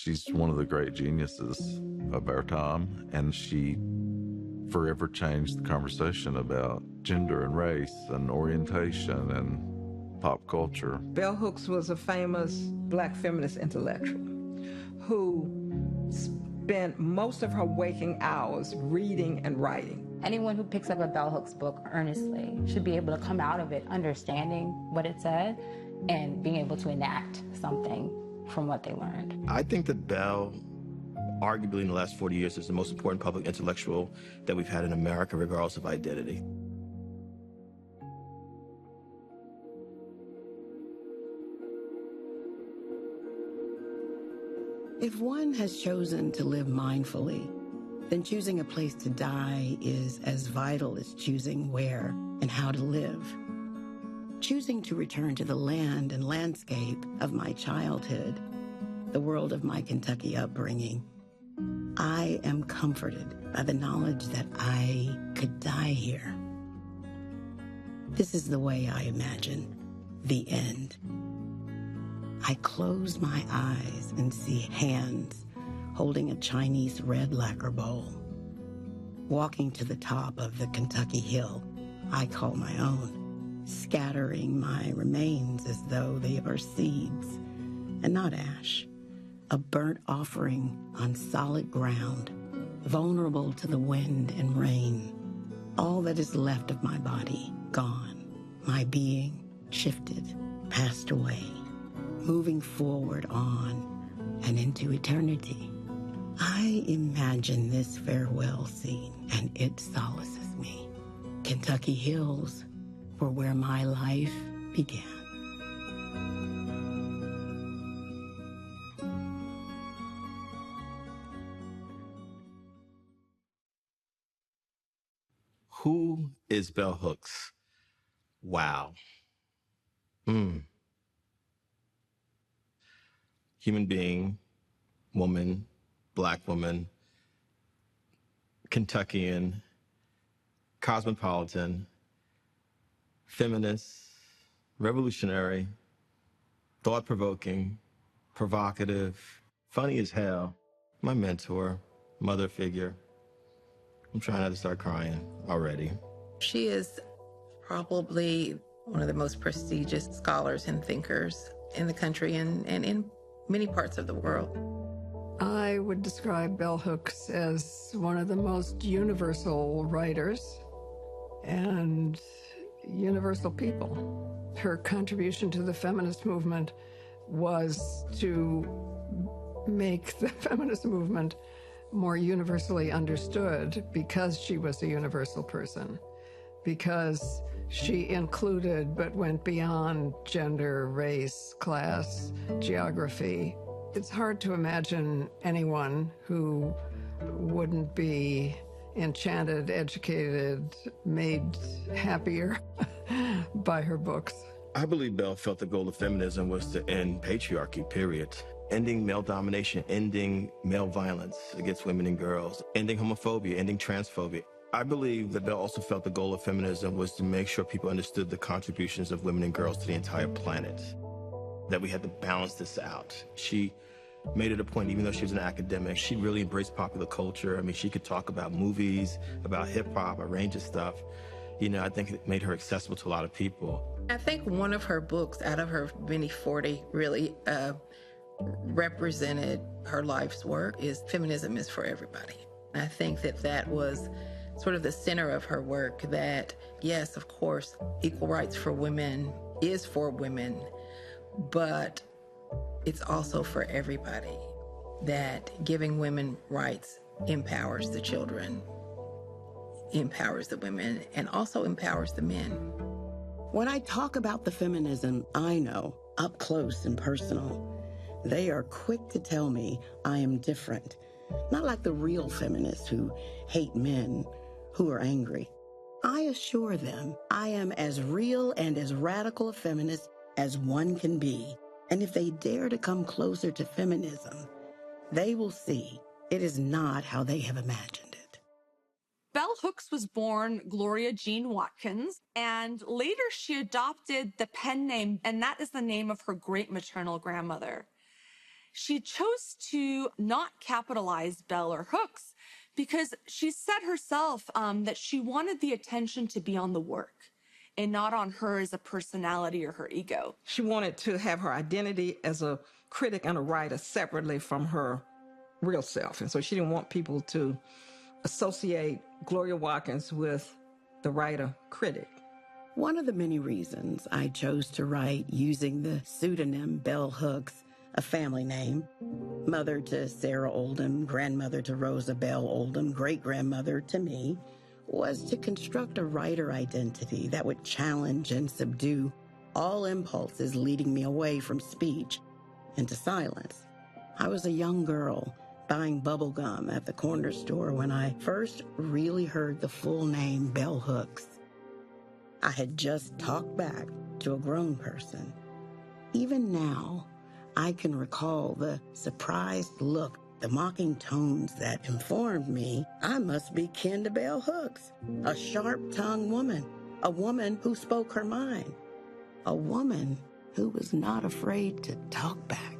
She's one of the great geniuses of our time, and she forever changed the conversation about gender and race and orientation and pop culture. Bell Hooks was a famous black feminist intellectual who spent most of her waking hours reading and writing. Anyone who picks up a Bell Hooks book earnestly should be able to come out of it understanding what it said and being able to enact something from what they learned. I think that Bell, arguably in the last 40 years, is the most important public intellectual that we've had in America, regardless of identity. If one has chosen to live mindfully, then choosing a place to die is as vital as choosing where and how to live. Choosing to return to the land and landscape of my childhood, the world of my Kentucky upbringing, I am comforted by the knowledge that I could die here. This is the way I imagine the end. I close my eyes and see hands holding a Chinese red lacquer bowl, walking to the top of the Kentucky hill I call my own, scattering my remains as though they are seeds and not ash, a burnt offering on solid ground, vulnerable to the wind and rain. All that is left of my body, gone. My being shifted, passed away, moving forward on and into eternity. I imagine this farewell scene, and it solaces me. Kentucky hills were where my life began. Who is Bell Hooks? Wow. Human being, woman, black woman, Kentuckian, cosmopolitan, feminist, revolutionary, thought-provoking, provocative, funny as hell, my mentor, mother figure. I'm trying not to start crying already. She is probably one of the most prestigious scholars and thinkers in the country and in many parts of the world. I would describe Bell Hooks as one of the most universal writers and universal people. Her contribution to the feminist movement was to make the feminist movement more universally understood because she was a universal person, because she included but went beyond gender, race, class, geography. It's hard to imagine anyone who wouldn't be enchanted, educated, made happier by her books. I believe Bell felt the goal of feminism was to end patriarchy, period. Ending male domination, ending male violence against women and girls, ending homophobia, ending transphobia. I believe that Bell also felt the goal of feminism was to make sure people understood the contributions of women and girls to the entire planet, that we had to balance this out. She made it a point, even though she was an academic, she really embraced popular culture. I mean, she could talk about movies, about hip hop, a range of stuff. You know, I think it made her accessible to a lot of people. I think one of her books out of her many 40 really represented her life's work is Feminism is for Everybody. I think that was sort of the center of her work, that yes, of course, equal rights for women is for women, but it's also for everybody, that giving women rights empowers the children, empowers the women, and also empowers the men. When I talk about the feminism I know, up close and personal, they are quick to tell me I am different. Not like the real feminists who hate men, who are angry. I assure them I am as real and as radical a feminist as one can be. And if they dare to come closer to feminism, they will see it is not how they have imagined it. Bell Hooks was born Gloria Jean Watkins, and later she adopted the pen name, and that is the name of her great maternal grandmother. She chose to not capitalize Bell or Hooks because she said herself that she wanted the attention to be on the work and not on her as a personality or her ego. She wanted to have her identity as a critic and a writer separately from her real self. And so she didn't want people to associate Gloria Watkins with the writer-critic. One of the many reasons I chose to write using the pseudonym Bell Hooks, a family name, mother to Sarah Oldham, grandmother to Rosa Bell Oldham, great-grandmother to me, was to construct a writer identity that would challenge and subdue all impulses leading me away from speech into silence. I was a young girl buying bubble gum at the corner store when I first really heard the full name Bell Hooks. I had just talked back to a grown person. Even now, I can recall the surprised look, the mocking tones that informed me I must be kin to Bell Hooks, a sharp-tongued woman, a woman who spoke her mind, a woman who was not afraid to talk back.